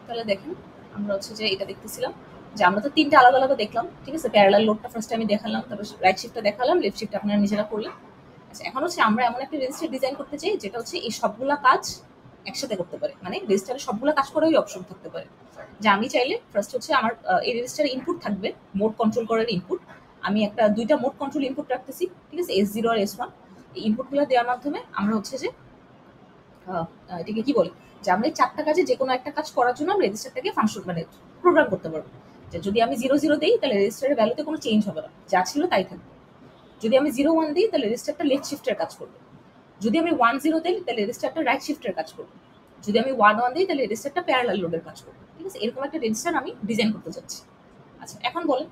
তাহলে দেখেন আমরা হচ্ছে যে এটা দেখতেছিলাম যে আমরা তো তিনটা আলাদা আলাদা দেখলাম, ঠিক আছে? প্যারালাল লোডটা ফার্স্ট আমি দেখালাম, তারপর রাইট শিফটটা দেখালাম, লেফট শিফট আপনারা নিজেরা করলেন। আচ্ছা, এখন হচ্ছে আমরা এমন একটা রেজিস্টার ডিজাইন করতে চাই যেটা হচ্ছে এই সবগুলা কাজ একসাথে করতে পারে, মানে রেজিস্টারে সবগুলা কাজ করারই অপশন থাকতে পারে। যে আমি চাইলে ফার্স্ট হচ্ছে আমার এই রেজিস্টারে ইনপুট থাকবে মোড কন্ট্রোল করার ইনপুট। আমি দুইটা মোড কন্ট্রোল ইনপুট রাখতেছি, ঠিক আছে? S0 আর S1। এই ইনপুটগুলো দেওয়ার মাধ্যমে আমরা হচ্ছে যে এটাকে কি বলে, যে আমরা এই চারটা কাজে যে কোনো একটা কাজ করার জন্য আমরা রেজিস্টারটাকে ফাংশন মানে প্রোগ্রাম করতে পারবো। যে যদি আমি 0 0 দিই তাহলে রেজিস্টারের ভ্যালুতে কোনো চেঞ্জ হবে না, যা ছিল তাই থাকবে। যদি আমি 0 1 দিই তাহলে রেজিস্টারটা লেফট শিফটের কাজ করবে। যদি আমি 1 0 দিই তাহলে রেজিস্টারটা রাইট শিফটের কাজ করবে। যদি আমি 1 1 দিই তাহলে রেজিস্টারটা প্যারালাল লোডের কাজ করবে, ঠিক আছে? এরকম একটা রেজিস্টার আমি ডিজাইন করতে যাচ্ছি। আচ্ছা, এখন বলেন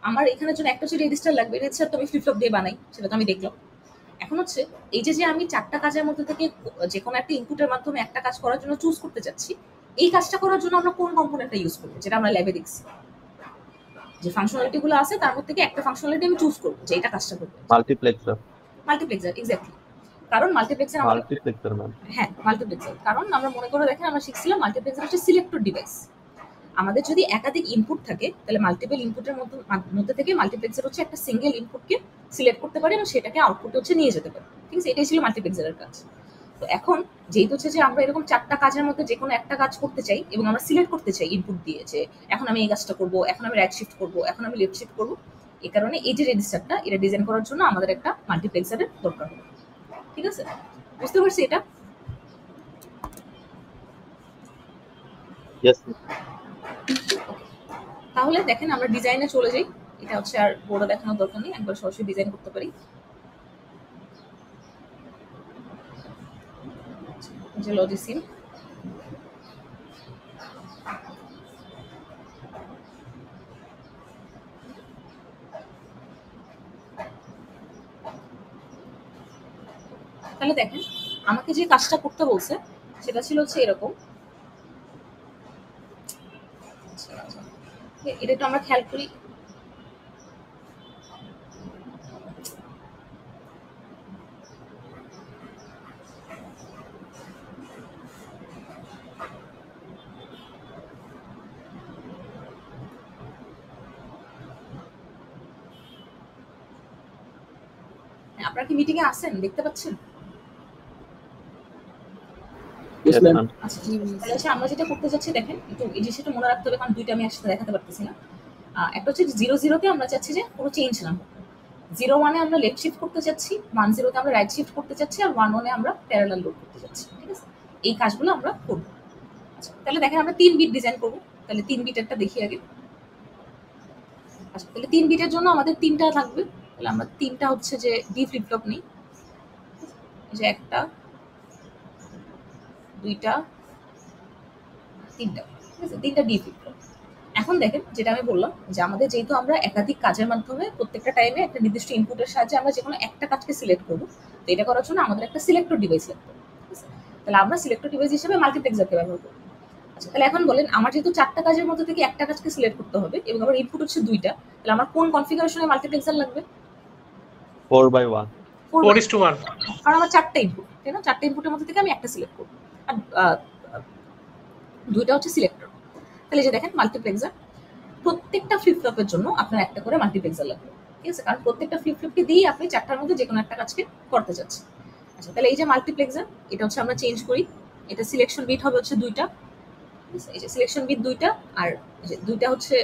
আমার এখানের জন্য একটা হচ্ছে রেজিস্টার লাগবে। রেজিস্টার তো আমি ফ্লিপ ফ্লপ দিয়ে বানাই, সেটা তো আমি দেখলাম। এখন হচ্ছে এই যে আমি চারটা কাজের মধ্যে থেকে যে কোনো একটা ইনপুটের মাধ্যমে একটা কাজ করার জন্য চুজ করতে চাচ্ছি, এই কাজটা করার জন্য আমরা কোন কম্পোনেন্টটা ইউজ করবো, যেটা আমরা ল্যাবে দেখছি। যে ফাংশনালিটি গুলো আছে তার মধ্যে থেকে একটা ফাংশনালিটি আমি চুজ করবো যে এটা কাজটা করবে। মাল্টিপ্লেক্সার। Multiplexer, exactly. কারণ মাল্টিপ্লেক্সার আমাদের মাল্টিপ্লেক্সার ম্যাম। হ্যাঁ, মাল্টিপ্লেক্সার। কারণ আমরা মনে করে দেখেন আমরা শিখছিলাম মাল্টিপ্লেক্সার হচ্ছে সিলেক্টর ডিভাইস। আমাদের যদি একাধিক ইনপুট থাকে তাহলে মাল্টিপল ইনপুটের মধ্যে থেকে মাল্টিপ্লেক্সার হচ্ছে একটা সিঙ্গেল ইনপুটকে সিলেক্ট করতে পারে এবং সেটাকে আউটপুটে হচ্ছে নিয়ে যেতে পারে, ঠিক আছে? এটাই ছিল মাল্টিপ্লেক্সারের কাজ। তো এখন যেহেতু হচ্ছে যে আমরা এরকম চারটা কাজের মধ্যে যে কোনো একটা কাজ করতে চাই এবং আমরা সিলেক্ট করতে চাই ইনপুট দিয়ে, যে এখন আমি এই কাজটা করবো, এখন আমি রাইট শিফট করবো, এখন আমি লেফট শিফট করবো, এই কারণে এই যে রেজিস্টারটা এটা ডিজাইন করার জন্য আমাদের একটা মাল্টিপ্লেক্সারের দরকার হবে, ঠিক আছে? বুঝতে পারছি এটা? তাহলে দেখেন আমরা ডিজাইনে চলে যাই। এটা হচ্ছে আর বোর্ডে দেখানোর দরকার নেই, একবার সরাসরি ডিজাইন করতে পারি। যে লজিসিম তাহলে দেখেন আমাকে যে কাজটা করতে বলছে সেটা ছিল হচ্ছে এরকম। এটা একটু আমরা খেয়াল করি। আপনারা কি মিটিং এ আছেন, দেখতে পাচ্ছেন? আচ্ছা, আমরা যেটা করতে যাচ্ছি দেখেন একটু এই জিনিসটা মনে রাখতে হবে, কারণ দুইটা আমি একসাথে দেখাতে পারতেছি না। একটা হচ্ছে 0 0 তে আমরা চাচ্ছি যে কোনো চেঞ্জ না হোক। 0 1 এ আমরা লেফট শিফট করতে চাচ্ছি, 1 0 তে আমরা রাইট শিফট করতে চাচ্ছি, আর 1 1 এ আমরা প্যারালাল লোড করতে চাচ্ছি, ঠিক আছে? এই কাজগুলো আমরা করব। আচ্ছা, তাহলে দেখেন আমরা 3 বিট ডিজাইন করব। তাহলে 3 বিটেরটা দেখি আগে। আচ্ছা, তাহলে 3 বিটের জন্য আমাদের 3টা লাগবে। তাহলে আমরা 3টা হচ্ছে যে ডি ফ্লিপ ফ্লপ নেই, যে একটা, দুইটা, তিনটা, ঠিক আছে? 3টা ডি ফ্লিপ ফ্লপ। এখন দেখেন যেটা আমি বললাম যে আমাদের যেহেতু আমরা একাধিক কাজের মাধ্যমে প্রত্যেকটা টাইমে একটা নির্দিষ্ট ইনপুটের সাহায্যে আমরা যে কোনো একটা কাজকে সিলেক্ট করবো, তো এটা করার জন্য আমাদের একটা সিলেক্টর ডিভাইস লাগবে, ঠিক আছে? তাহলে আমরা সিলেক্টর ডিভাইস হিসেবে মাল্টিপ্লেক্সারকে ব্যবহার করবো। আচ্ছা, তাহলে এখন বলেন আমার যেহেতু চারটা কাজের মধ্যে থেকে একটা কাজকে সিলেক্ট করতে হবে এবং আমার ইনপুট হচ্ছে 2টা, তাহলে আমার কোন কনফিগারেশনে মাল্টিপ্লেক্সার লাগবে? 4/1। 4:1, কারণ আমার চারটা ইনপুট, তাই না? চারটা ইনপুটের মধ্যে থেকে আমি একটা সিলেক্ট করবো, আর 2টা হচ্ছে সিলেক্টর। তাহলে যে দেখেন মাল্টিপ্লেক্সার, প্রত্যেকটা ফ্লিপ ফ্লপের জন্য আপনার একটা করে মাল্টিপ্লেক্সার লাগবে, ঠিক আছে? কারণ প্রত্যেকটা ফ্লিপ ফ্লপকে দিয়ে আপনি চারটার মধ্যে যে কোনো একটা কাজকে করতে চাচ্ছেন। আচ্ছা, তাহলে এই যে মাল্টিপ্লেক্সার এটা হচ্ছে আমরা চেঞ্জ করি। এটা সিলেকশন বিট হবে হচ্ছে 2টা, এই যে সিলেকশন বিট 2টা, আর এই যে 2টা হচ্ছে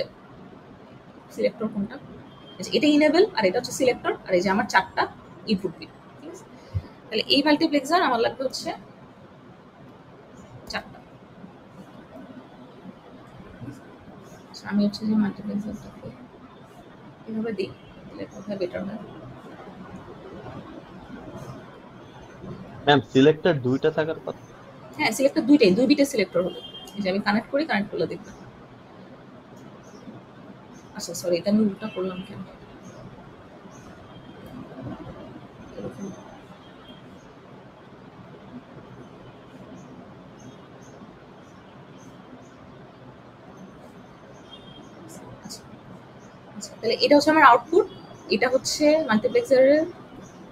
সিলেক্টর কোনটা, এটা ইনেবল, আর এটা হচ্ছে সিলেক্টর, আর এই যে আমার 4টা ইনপুট বিট, ঠিক আছে? তাহলে এই মাল্টিপ্লেক্সার আমার লাগবে হচ্ছে 4টা। আমি হচ্ছে যে মাল্টিপ্লেক্সারটাকে এভাবে দিই, তাহলে কোথায় বেটার হয়? ম্যাম সিলেক্টর 2টা থাকার কথা। হ্যাঁ, সিলেক্টর 2টাই, 2 বিটের সিলেক্টর হবে। এই যে আমি কানেক্ট করি, কানেক্ট করলে দেখবেন। আচ্ছা সরি, এটা আমি উল্টা করলাম কেন? তাহলে এটা হচ্ছে আমার আউটপুট, এটা হচ্ছে মাল্টিপ্লেক্সারের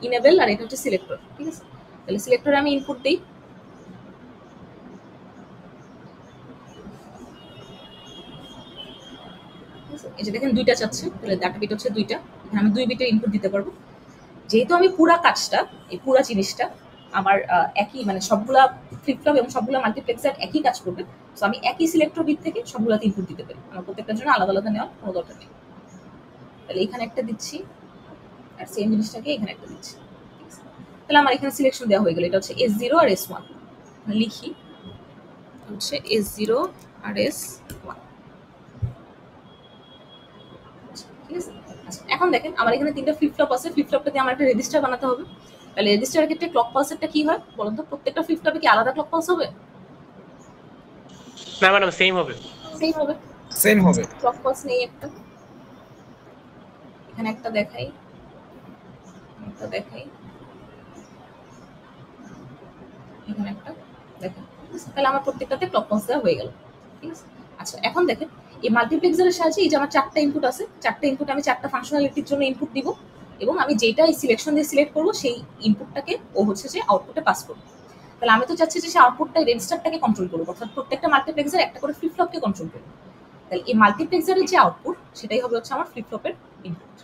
ইনেবল, আর এটা হচ্ছে সিলেক্টর, ঠিক আছে? তাহলে সিলেক্টরে আমি ইনপুট দিই, এই যে দেখেন দুইটা চাচ্ছে, তাহলে ডাটা বিট হচ্ছে দুইটা, এখানে আমি 2 বিটের ইনপুট দিতে পারবো। যেহেতু আমি পুরা কাজটা, এই পুরা জিনিসটা আমার একই মানে সবগুলা ফ্লিপ ফ্লপ এবং সবগুলা মাল্টিপ্লেক্সার একই কাজ করবে, সো আমি একই সিলেক্টর বিট থেকে সবগুলাতে ইনপুট দিতে পারি, আমার প্রত্যেকটার জন্য আলাদা আলাদা নেওয়ার কোনো দরকার নেই। তাহলে এখানে একটা দিচ্ছি আর সেম জিনিসটাকে এখানে একটা দিচ্ছি, ঠিক আছে? তাহলে আমার এখানে সিলেকশন দেওয়া হয়ে গেল, এটা হচ্ছে S0 আর S1, লিখি হচ্ছে S0 আর S1, ঠিক আছে? আচ্ছা, এখন দেখেন আমার এখানে 3টা ফ্লিপ ফ্লপ আছে, ফ্লিপ ফ্লপটা দিয়ে আমার একটা রেজিস্টার বানাতে হবে। তাহলে রেজিস্টারের ক্ষেত্রে ক্লক পালসেরটা কি হয় বলুন তো? প্রত্যেকটা ফ্লিপ ফ্লপে কি আলাদা ক্লক পালস হবে? না ম্যাডাম, সেম হবে। সেম হবে। ক্লক পালস নেই একটা, এখানে একটা দেখাই, এখানে একটা দেখেন, তাহলে আমার প্রত্যেকটাতে ক্লক পালস দেওয়া হয়ে গেল, ঠিক আছে? আচ্ছা, এখন দেখেন এই মাল্টিপ্লেক্সারের সাহায্যে এই যে আমার 4টা ইনপুট আছে, 4টা ইনপুট আমি 4টা ফাংশনালিটির জন্য ইনপুট দিব, এবং আমি যেটা এই সিলেকশন দিয়ে সিলেক্ট করবো সেই ইনপুটটাকে ও হচ্ছে যে আউটপুটে পাস করবে। তাহলে আমি তো চাচ্ছি যে সে আউটপুটটা রেজিস্টারটাকে কন্ট্রোল করবো, অর্থাৎ প্রত্যেকটা মাল্টিপ্লেক্সার একটা করে ফ্লিপ ফ্লপকে কন্ট্রোল করবে। তাহলে এই মাল্টিপ্লেক্সারের যে আউটপুট সেটাই হবে হচ্ছে আমার ফ্লিপ ফ্লপের ইনপুট।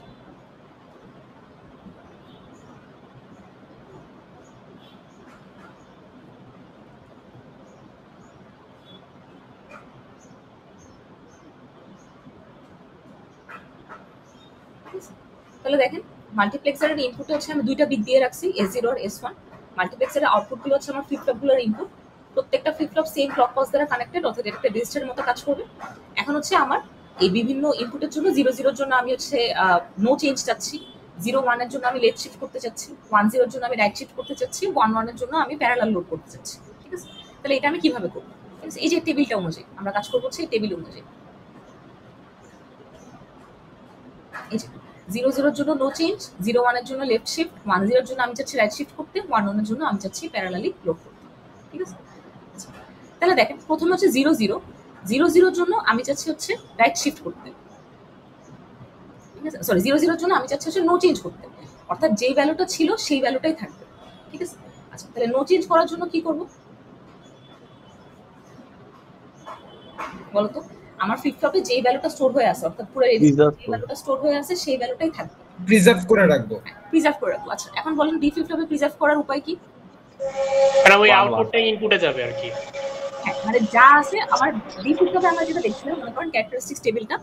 তাহলে দেখেন মাল্টিপ্লেক্সারের ইনপুটে হচ্ছে আমি 2টা বিট দিয়ে রাখছি, S0 আর S1। মাল্টিপ্লেক্সারের আউটপুটগুলো হচ্ছে আমার ফ্লিপ ফ্লপগুলোর ইনপুট, প্রত্যেকটা flip flop same clock pulse দ্বারা কানেক্টেড, অর্থাৎ এটা একটা রেজিস্টারের মতো কাজ করবে। এখন হচ্ছে আমার এই বিভিন্ন ইনপুটের জন্য 0 0 এর জন্য আমি হচ্ছে নো চেঞ্জ চাচ্ছি, 0 1 এর জন্য আমি লেফট শিফট করতে চাচ্ছি, 1 0 এর জন্য আমি রাইট শিফট করতে চাচ্ছি, 1 1 এর জন্য আমি প্যারালাল লোড করতে চাচ্ছি, ঠিক আছে? তাহলে এটা আমি কিভাবে করবো? ঠিক আছে, এই যে টেবিলটা অনুযায়ী আমরা কাজ করবো, হচ্ছে এই টেবিল অনুযায়ী। এই যে 0 0 এর জন্য নো চেঞ্জ, 0 1 এর জন্য লেফট শিফট, 1 0 এর জন্য আমি চাচ্ছি রাইট শিফট করতে, 1 1 এর জন্য আমি চাচ্ছি প্যারালালি লোড করতে, ঠিক আছে? আচ্ছা, তাহলে দেখেন প্রথমে হচ্ছে 0 0 0 0 এর জন্য আমি চাচ্ছি হচ্ছে রাইট শিফট করতে, ঠিক আছে? সরি, 0 0 এর জন্য আমি চাচ্ছি হচ্ছে নো চেঞ্জ করতে, অর্থাৎ যেই ভ্যালুটা ছিল সেই ভ্যালুটাই থাকবে, ঠিক আছে? আচ্ছা, তাহলে নো চেঞ্জ করার জন্য কি করব বলতো? আমার ফ্লিপ ফ্লপে যেই ভ্যালুটা স্টোর হয়ে আছে, অর্থাৎ পুরো রেজিস্টারে যে ভ্যালুটা স্টোর হয়ে আছে সেই ভ্যালুটাই থাকবে, প্রিজার্ভ করে রাখবো। প্রিজার্ভ করে রাখবো। আচ্ছা, এখন বলেন ডি ফ্লিপ ফ্লপে প্রিজার্ভ করার উপায় কি? ম্যাডাম ওই আউটপুটটা ইনপুটে যাবে আর কি। হ্যাঁ, মানে যা আছে আমার ডি ফ্লিপ ফ্লপে আমরা যেটা দেখছিলাম, মনে করেন ক্যারেক্টারিস্টিক্স টেবিলটা,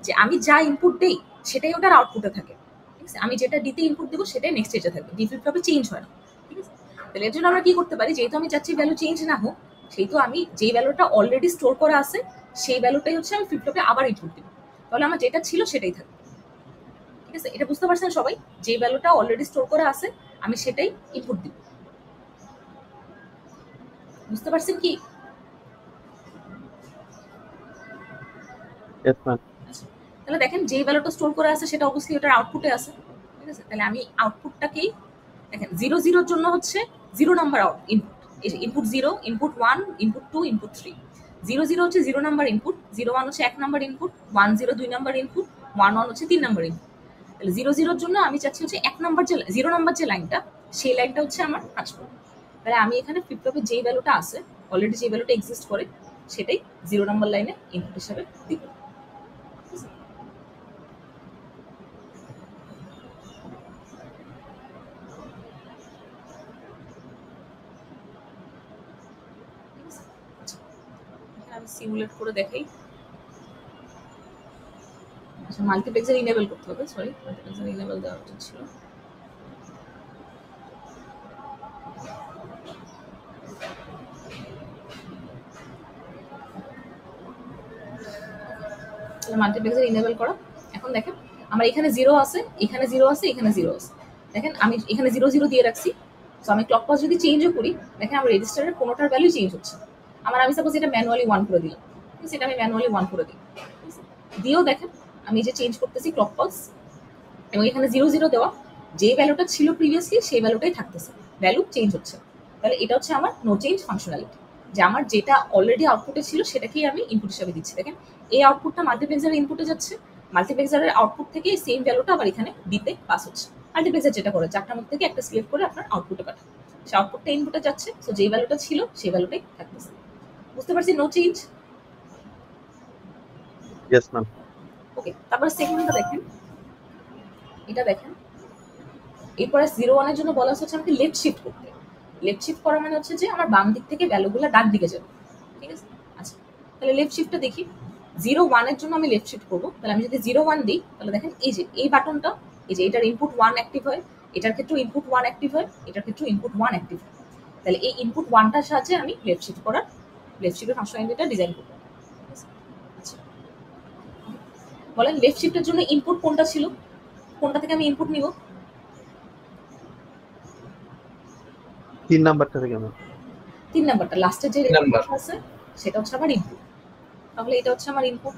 যে আমি যা ইনপুট দেই সেটাই ওটার আউটপুটে থাকে, ঠিক আছে? আমি যেটা ডিতে ইনপুট দেবো সেটাই নেক্সট স্টেজে থাকবে, ডি ফ্লিপ ফ্লপে চেঞ্জ হয় না, ঠিক আছে? তাহলে এর জন্য আমরা কি করতে পারি, যেহেতু আমি চাচ্ছি ভ্যালু চেঞ্জ না হোক, সেহেতু আমি যেই ভ্যালুটা অলরেডি স্টোর করা আছে সেই ভ্যালুটাই হচ্ছে আমি ফ্লিপ ফ্লপে আবার ইনপুট দিব, তাহলে আমার যেটা ছিল সেটাই থাকবে, ঠিক আছে? এটা বুঝতে পারছেন সবাই? যে ভ্যালুটা অলরেডি স্টোর করা আছে আমি সেটাই ইনপুট দিব, বুঝতে পারছেন কি? তাহলে দেখেন যেই ভ্যালুটা স্টোর করা আছে সেটা অবশ্যই ওটার আউটপুটে আছে, ঠিক আছে? তাহলে আমি আউটপুটটাকেই দেখেন 0 0 এর জন্য হচ্ছে 0 নাম্বার ইনপুট, এই যে ইনপুট 0, ইনপুট 1, ইনপুট 2, ইনপুট 3। 0 0 হচ্ছে 0 নাম্বার ইনপুট, 0 1 হচ্ছে 1 নাম্বার ইনপুট, 1 0 2 নাম্বার ইনপুট, 1 1 হচ্ছে 3 নাম্বার ইনপুট। তাহলে 0 0 এর জন্য আমি চাচ্ছি হচ্ছে 1 নাম্বার যে 0 নাম্বার যে লাইনটা, সেই লাইনটা হচ্ছে আমার কাজ করবে। তাহলে আমি এখানে ফ্লিপ ফ্লপে যেই ভ্যালুটা আছে, অলরেডি যে ভ্যালুটা এক্সিস্ট করে, সেটাই 0 নাম্বার লাইনে ইনপুট হিসেবে দিব। আমি সিমুলেট করে দেখাই। আচ্ছা, মাল্টিপ্লেক্সার ইনেবল করতে হবে, সরি মাল্টিপ্লেক্সার ইনেবল দেওয়া উচিত ছিল। মাল্টিপ্লেক্সার ইনেবল করা। এখন দেখেন আমার এখানে 0 আছে, এখানে 0 আছে, এখানে 0 আছে। দেখেন আমি এখানে 0 0 দিয়ে রাখছি, সো আমি ক্লক পাস যদি চেঞ্জও করি, দেখেন আমার রেজিস্টারের কোনোটার ভ্যালু চেঞ্জ হচ্ছে। আমি সাপোজ এটা ম্যানুয়ালি 1 করে দিলাম, সেটা আমি ম্যানুয়ালি 1 করে দিই, দিয়েও দেখেন আমি যে চেঞ্জ করতেছি ক্লক পাস, এবং এখানে 0 0 দেওয়া, যে ভ্যালুটা ছিল প্রিভিয়াসলি সেই ভ্যালুটাই থাকতেছে, ভ্যালু চেঞ্জ হচ্ছে। তাহলে এটা হচ্ছে আমার নো চেঞ্জ ফাংশনালিটি, যে আমার যেটা অলরেডি আউটপুটে ছিল সেটাকেই আমি ইনপুট হিসাবে দিচ্ছি। দেখেন এই আউটপুটটা মাল্টিপ্লেক্সারের ইনপুটে যাচ্ছে, মাল্টিপ্লেক্সারের আউটপুট থেকে সেম ভ্যালুটা আবার এখানে দিতে পাস হচ্ছে। মাল্টিপ্লেক্সার যেটা করে 4টার মধ্যে থেকে একটা সিলেক্ট করে আপনার আউটপুটে পাঠায়, সে আউটপুটটা ইনপুটে যাচ্ছে, সো যে ভ্যালুটা ছিল সেই ভ্যালুটাই থাকতেছে। বুঝতে পারছি? No change. Yes ma'am. Okay. Okay, তারপরে সেকেন্ডটা দেখেন, এটা দেখেন। এরপরে 0 1 এর জন্য বলা হচ্ছে আমাকে লেফট শিফট করতে। লেফট শিফট করা মানে হচ্ছে যে আমার বাম দিক থেকে ভ্যালুগুলো ডান দিকে যাবে, ঠিক আছে? আচ্ছা, তাহলে লেফট শিফটটা দেখি। 0 1 এর জন্য আমি লেফট শিফট করবো। তাহলে আমি যদি 0 1 দিই, তাহলে দেখেন এই যে এই বাটনটা, এই যে এটার ইনপুট 1 অ্যাক্টিভ হয়, এটার ক্ষেত্রেও ইনপুট 1 অ্যাক্টিভ হয়, এটার ক্ষেত্রেও ইনপুট 1 অ্যাক্টিভ হয়। তাহলে এই ইনপুট 1টার সাহায্যে আমি লেফট শিফট করার, লেফট শিফটের ফাংশনালিটিটা ডিজাইন করবো। আচ্ছা, বলেন লেফট শিফটের জন্য ইনপুট কোনটা ছিল, কোনটা থেকে আমি ইনপুট নিব? 3 নাম্বারটা থেকে ম্যাম। 3 নাম্বারটা, লাস্টের যে নাম্বার। রেজাল্ট আছে সেটা হচ্ছে আমার ইনপুট। তাহলে এটা হচ্ছে আমার ইনপুট।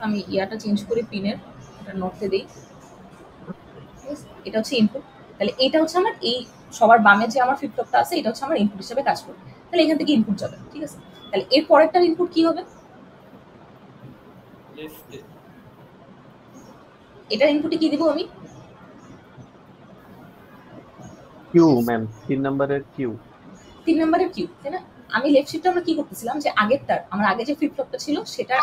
আমি ইয়াটা চেঞ্জ করি, পিনের এটা নর্থে দিই, এটা হচ্ছে ইনপুট। তাহলে এটা হচ্ছে আমার এই সবার বামে যে আমার ফ্লিপ ফ্লপটা আছে, এটা হচ্ছে আমার ইনপুট হিসেবে কাজ করবে। তাহলে এখান থেকে ইনপুট যাবে, ঠিক আছে? তাহলে এর পরেরটার ইনপুট কি হবে? এটার ইনপুটে কি দিব আমি? কিউ ম্যাম, 3 নাম্বারের কিউ। 3 নাম্বারের কিউ, তাই না? আমি লেফট শিফটে আমরা কি করতেছিলাম, যে আগেরটার, আমার আগে যে ফ্লিপ ফ্লপটা ছিল সেটা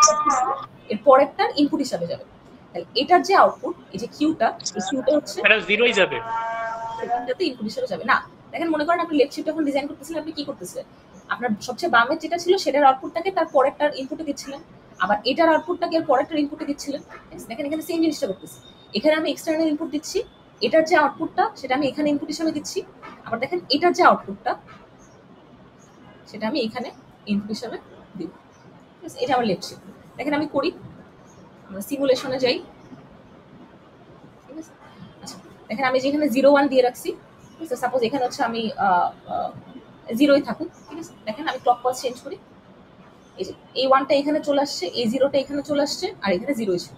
এর পরেরটার ইনপুট হিসাবে যাবে। তাহলে এটার যে আউটপুট, এই যে কিউটা, এই কিউটা হচ্ছে এটা 0ই যাবে। সেখানটাতে ইনপুট হিসেবে যাবে না। দেখেন, মনে করেন আপনি লেফট শিফট যখন ডিজাইন করতেছিলেন, আপনি কি করতেছিলেন? আপনার সবচেয়ে বামের যেটা ছিল সেটার আউটপুটটাকে তার পরেরটার ইনপুটে দিচ্ছিলেন, আবার এটার আউটপুটটাকে এর পরেরটার ইনপুটে দিচ্ছিলেন। দেখেন এখানে সেম জিনিসটা করতেছি। এখানে আমি এক্সটার্নাল ইনপুট দিচ্ছি, এটার যে আউটপুটটা সেটা আমি এখানে ইনপুট হিসেবে দিচ্ছি, আবার দেখেন এটার যে আউটপুটটা সেটা আমি এখানে ইনপুট হিসেবে দিব। ঠিক আছে, এটা আমার লেফট শিফট। দেখেন আমি করি, আমরা সিমুলেশনে যাই, ঠিক আছে? আচ্ছা, দেখেন আমি যেখানে 0 1 দিয়ে রাখছি, ঠিক আছে? সাপোজ এখানে হচ্ছে আমি 0ই থাকুক, ঠিক আছে? দেখেন আমি ক্লক পালস চেঞ্জ করি, এই যে এই 1টা এখানে চলে আসছে, এই 0টা এখানে চলে আসছে, আর এখানে 0ই ছিল।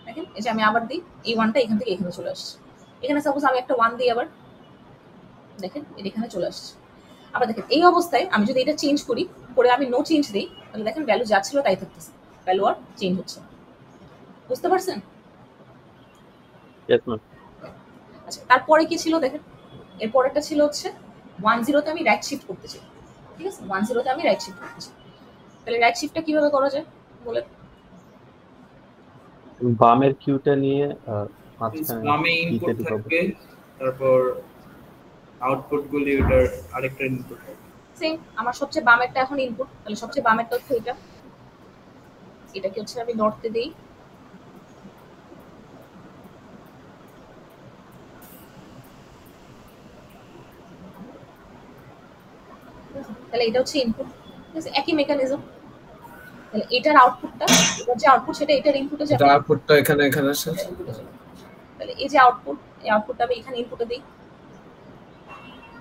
দেখেন এই যে আমি আবার দিই, এই 1টা এখান থেকে এখানে চলে আসছে। এখানে সাপোজ আমি একটা 1 দিই আবার, দেখেন এটা এখানে চলে আসছে। আবার দেখেন এই অবস্থায় আমি যদি এটা চেঞ্জ করি, করে আমি নো চেঞ্জ দিই, তাহলে দেখেন ভ্যালু যা ছিল তাই থাকতেছে, ভ্যালু আর চেঞ্জ হচ্ছে না। বুঝতে পারছেন? Yes ma'am. আচ্ছা, তারপরে কি ছিল দেখেন, এর পরেরটা ছিল হচ্ছে 10 তে আমি রাইট শিফট করতে চাই, ঠিক আছে? 10 তে আমি রাইট শিফট করতে চাই। তাহলে রাইট শিফটটা কিভাবে করা যায় বলেন? বামের কিউটা নিয়ে মাঝখানে বামে ইনপুট দিতে দিব। থাকবে, তারপর আউটপুট গুলি ওটার আরেকটা ইনপুট থাকবে। সেম, আমার সবচেয়ে বামেরটা এখন ইনপুট, তাহলে সবচেয়ে বামেরটা হচ্ছে এটা, এটাকে হচ্ছে আমি নর্থে দেই, তাহলে এটা হচ্ছে ইনপুট, ঠিক আছে? একই মেকানিজম। তাহলে এটার আউটপুটটা, এটার যে আউটপুট সেটা এটার ইনপুটে যাবে, এটা আউটপুটটা এখানে আসে। এটার ইনপুটে যাবে। তাহলে এই যে আউটপুট, এই আউটপুটটা আমি এখানে ইনপুটে দিই,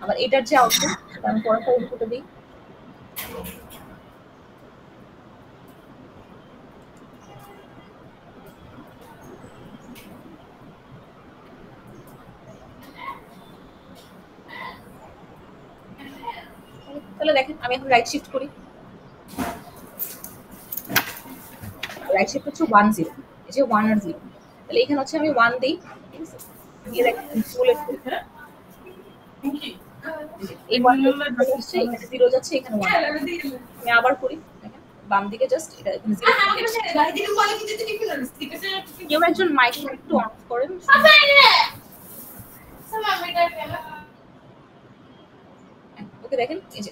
আবার এটার যে আউটপুট সেটা আমি পরেরটা ইনপুটে দিই। তাহলে দেখেন আমি এখন রাইট শিফট করি, রাইট শিফট হচ্ছে 1 0, এই যে 1 আর 0। তাহলে এখানে হচ্ছে আমি 1 দিই, ঠিক আছে? দিয়ে দেখেন সিমুলেট করি, এই 1 যাচ্ছে, এখানে 0 যাচ্ছে, এখানে 1। আমি আবার করি, দেখেন বাম দিকে জাস্ট এটা এখানে 0। কেউ একজন মাইকটা একটু অন করেন। ওকে, দেখেন এই যে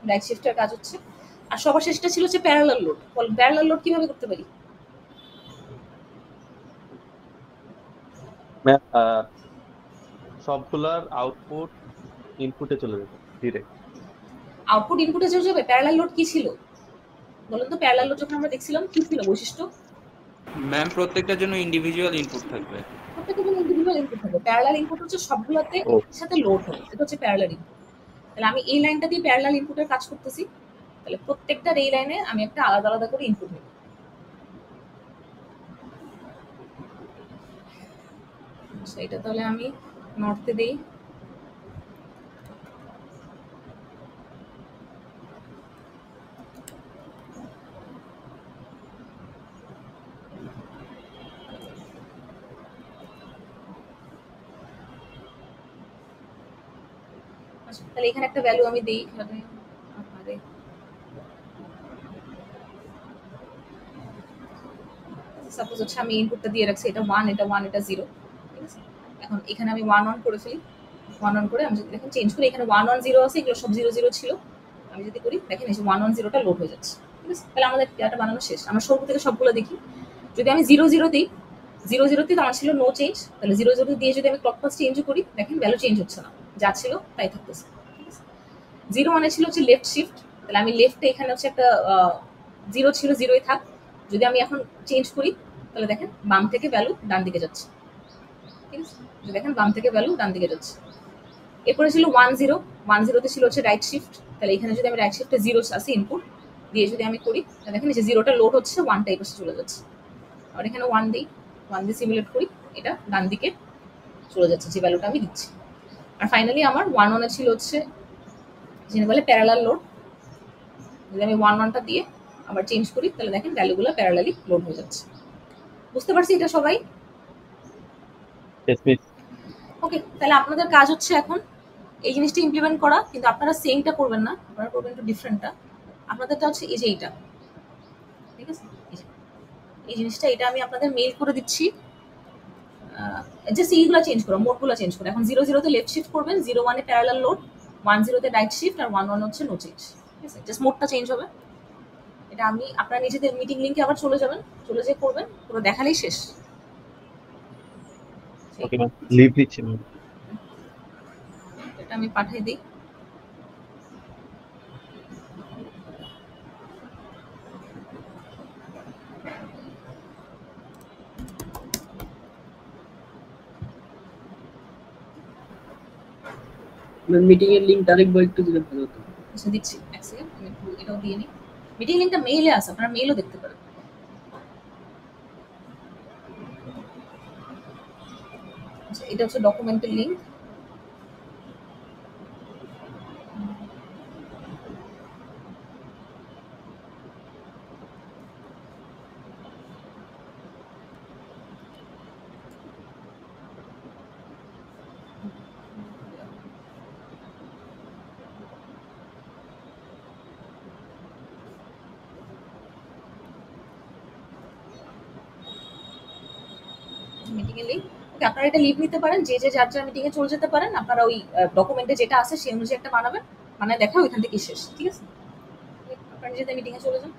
রাইট শিফটের কাজ হচ্ছে। আর সবার শেষটা ছিল হচ্ছে প্যারালাল লোড। প্যারালাল লোড কিভাবে করতে পারি? ম্যাম সবগুলার আউটপুট ইনপুটে চলে যাবে ডিরেক্ট। আউটপুট ইনপুটে চলে যাবে। প্যারালাল লোড কি ছিল বলুন তো? প্যারালাল লোড যখন আমরা দেখছিলাম কি ছিল বৈশিষ্ট্য? ম্যাম প্রত্যেকটার জন্য ইন্ডিভিজুয়াল ইনপুট থাকবে। প্রত্যেকটা জন্য ইন্ডিভিজুয়াল ইনপুট থাকবে। প্যারালাল ইনপুট হচ্ছে সবগুলোতে ও একই সাথে লোড হবে, এটা হচ্ছে প্যারালাল ইনপুট। তাহলে আমি এই লাইনটা দিয়ে প্যারালাল ইনপুটের কাজ করতেছি, তাহলে প্রত্যেকটার এই লাইনে আমি একটা আলাদা আলাদা করে ইনপুট নেব। আচ্ছা, এটা তাহলে আমি নর্থে দেই, তাহলে এখানে একটা ভ্যালু আমি দেই, এখানে সাপোজ হচ্ছে আমি ইনপুটটা দিয়ে রাখছি এটা 1 এটা 1 এটা 0, ঠিক আছে। এখন এখানে আমি 1 1 করে ফেলি, 1 1 করে আমি যদি দেখেন চেঞ্জ করি, এখানে 1 1 0 আছে, এগুলো সব 0 0 ছিল। আমি যদি করি দেখেন এই যে 1 1 0টা লোড হয়ে যাচ্ছে, ঠিক আছে। তাহলে আমাদের ডাটা বানানো শেষ। আমরা শুরু থেকে সবগুলো দেখি। যদি আমি 0 0 দিই, 0 0 তে তো আমার ছিল নো চেঞ্জ, তাহলে 0 0 দিয়ে যদি আমি ক্লক পালস চেঞ্জ করি দেখেন ভ্যালু চেঞ্জ হচ্ছে না, যা ছিল তাই থাকতেছে, ঠিক আছে। 0 মানে ছিল হচ্ছে লেফট শিফট, তাহলে আমি লেফটে এখানে হচ্ছে একটা 0 ছিল, 0ই থাক। যদি আমি এখন চেঞ্জ করি তাহলে দেখেন বাম থেকে ভ্যালু ডান দিকে যাচ্ছে, ঠিক আছে। দেখেন বাম থেকে ভ্যালু ডান দিকে যাচ্ছে। এরপরে ছিল 1 0, 1 0 তে ছিল হচ্ছে রাইট শিফট, তাহলে এখানে যদি আমি রাইট শিফটে 0 আছে ইনপুট দিয়ে যদি আমি করি তাহলে দেখেন এই যে 0টা লোড হচ্ছে, 1টা এই পাশে চলে যাচ্ছে। আর এখানে 1 দিই, 1 দিয়ে সিমুলেট করি, এটা ডান দিকে চলে যাচ্ছে যে ভ্যালুটা আমি দিচ্ছি। আর ফাইনালি আমার 1 1 এ ছিল হচ্ছে যেটা বলে প্যারালাল লোড। যদি আমি 1 1টা দিয়ে আবার চেঞ্জ করি তাহলে দেখেন ভ্যালুগুলো প্যারালালি লোড হয়ে যাচ্ছে। বুঝতে পারছি এটা সবাই? Yes, miss. ওকে, তাহলে আপনাদের কাজ হচ্ছে এখন এই জিনিসটা ইমপ্লিমেন্ট করা, কিন্তু আপনারা সেমটা করবেন না, আপনারা করবেন একটু ডিফারেন্টটা। আপনাদেরটা হচ্ছে এই যে এইটা, ঠিক আছে। এই জিনিসটা এটা আমি আপনাদের মেইল করে দিচ্ছি। জাস্ট এইগুলো চেঞ্জ করো, মোডগুলো চেঞ্জ করো। এখন 0 0 তে লেফট শিফট করবেন, 0 1 এ প্যারালাল লোড, 1 0 তে রাইট শিফট, আর 1 1 হচ্ছে নো চেঞ্জ, ঠিক আছে। জাস্ট মোডটা চেঞ্জ হবে। এটা আমি আপনারা নিজেদের মিটিং লিংকে আবার চলে যাবেন, চলে যেয়ে করবেন, পুরো দেখালেই শেষ। Okay, ma'am. Leave দিচ্ছি ma'am. এটা আমি পাঠিয়ে দিই। মিটিং এর লিংক আরেকবার একটু দিলে ভালো হতো। আচ্ছা দিচ্ছি, এক সেকেন্ড আমি একটু এটাও দিয়ে নিই। মিটিং লিংকটা মেইলে আছে, আপনারা মেইলও দেখতে পারেন। আচ্ছা, এটা হচ্ছে ডকুমেন্টের লিংক। মিটিং এর লিংক। ওকে, আপনারা এটা লিভ নিতে পারেন, যে যার যার মিটিং এ চলে যেতে পারেন। আপনারা ওই ডকুমেন্টে যেটা আছে সেই অনুযায়ী একটা বানাবেন, মানে দেখা ওইখান থেকে শেষ, ঠিক আছে। আপনারা নিজেদের মিটিং এ চলে যান।